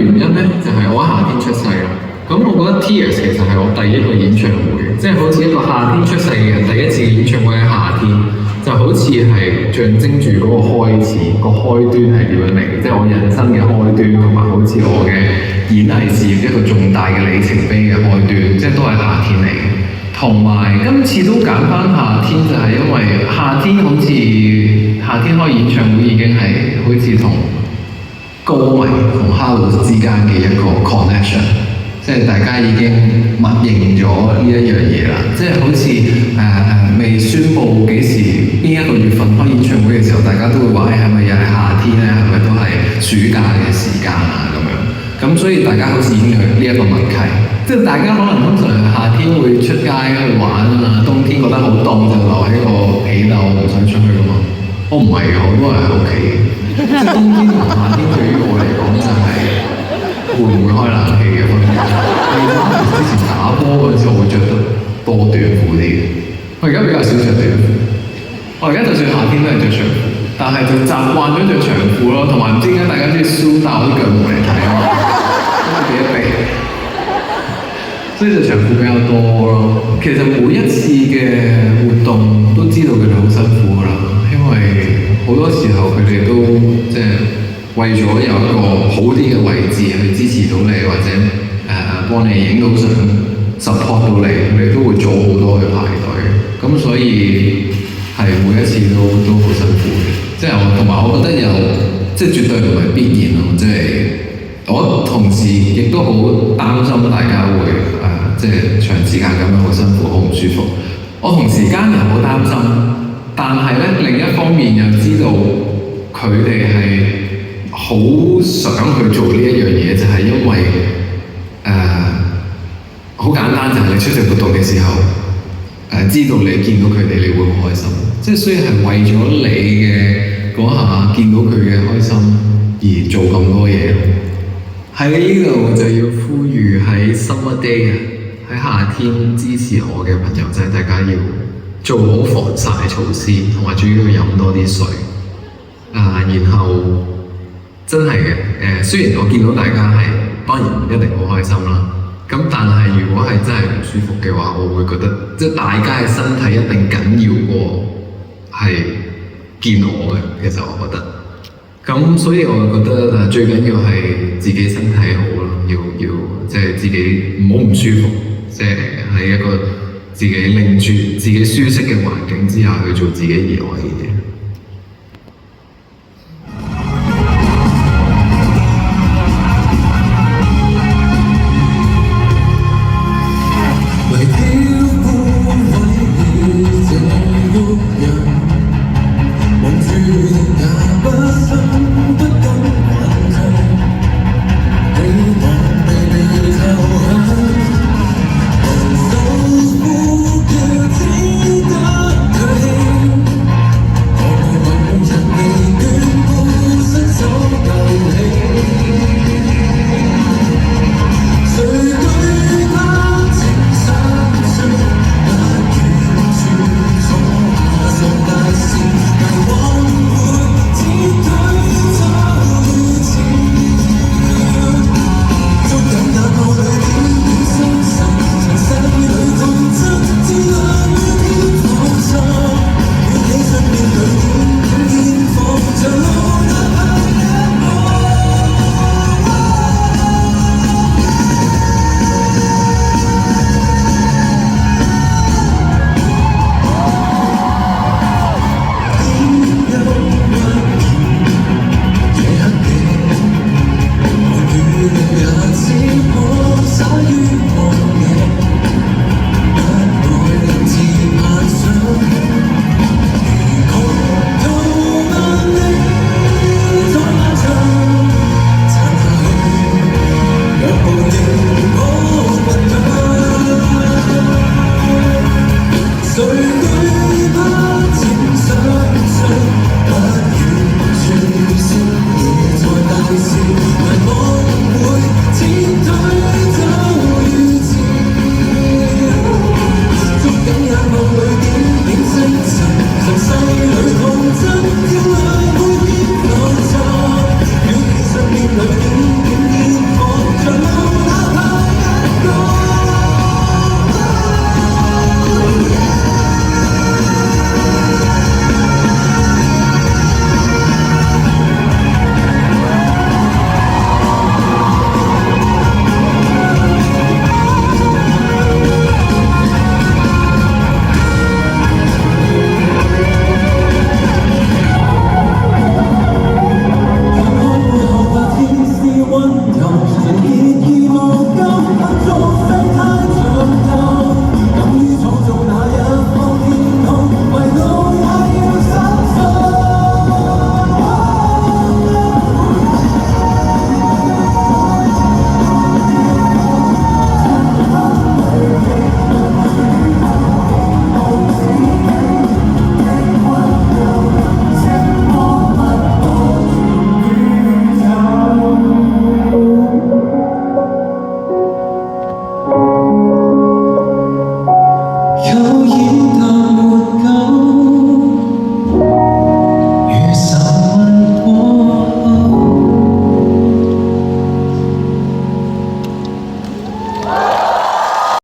原因咧，就係、我喺夏天出世啦。咁我覺得 Tears 其實係我第一個演唱會，即係好似一個夏天出世嘅人第一次演唱會喺夏天，就好似係象徵住嗰個開始，個開端係點樣嚟嘅，即係我人生嘅開端，同埋好似我嘅演藝事業一個重大嘅里程碑嘅開端，即係都係夏天嚟嘅。同埋今次都揀翻夏天，就係因為夏天好似夏天開演唱會已經係好似同歌迷同 Hello 之間嘅一個 connection， 即係大家已經默認咗呢一樣嘢啦。即係好似未宣佈幾時邊一個月份開演唱會嘅時候，大家都會話係咪又係夏天咧？係咪都係暑假嘅時間啊？咁樣咁，所以大家好似已經有呢一個默契。即係大家可能通常夏天會出街去玩啊，冬天覺得好凍就留喺個被竇唔想出去㗎嘛。我唔係嘅，我都係喺屋企。即係冬天同夏天對於我嚟講就係會唔會開冷氣嘅分別。之前打波嗰陣時，我會着得多短褲啲嘅。我而家比較少着短褲。我而家就算夏天都係着長褲，但係就習慣咗着長褲咯。同埋唔知點解大家中意 show 大我啲腳毛嚟睇啊，咁咪避一避。所以就長褲比較多咯。其實每一次嘅活動都知道佢哋好辛苦㗎啦，因為好多時候佢哋都即係為咗有一個好啲嘅位置去支持到你，或者幫你影到相 support 到你，佢哋都會早好多去排隊。咁所以係每一次都好辛苦嘅。即係我同埋我覺得有即係絕對唔係必然咯。即係我同時亦都好擔心大家會即係長時間咁樣好辛苦、好唔舒服。我同時間又好擔心，但係咧另一方面又知道佢哋係好想去做呢一樣嘢，就係因為好簡單，就係你出席活動嘅時候知道你見到佢哋，你會好開心。即係雖然係為咗你嘅嗰下見到佢嘅開心而做咁多嘢。喺呢度就要呼籲喺 Summer Day 喺夏天支持我嘅朋友仔，大家要做好防曬措施，同埋最緊要飲多啲水。然後真係嘅雖然我見到大家係當然唔一定好開心啦，咁但係如果係真係唔舒服嘅話，我會覺得即係大家嘅身體一定緊要過係見我嘅。其實我覺得。咁所以我覺得最緊要係自己身體好咯，要即係自己唔好唔舒服，即係喺一個自己令住自己舒適嘅環境之下去做自己熱愛嘅嘢。險。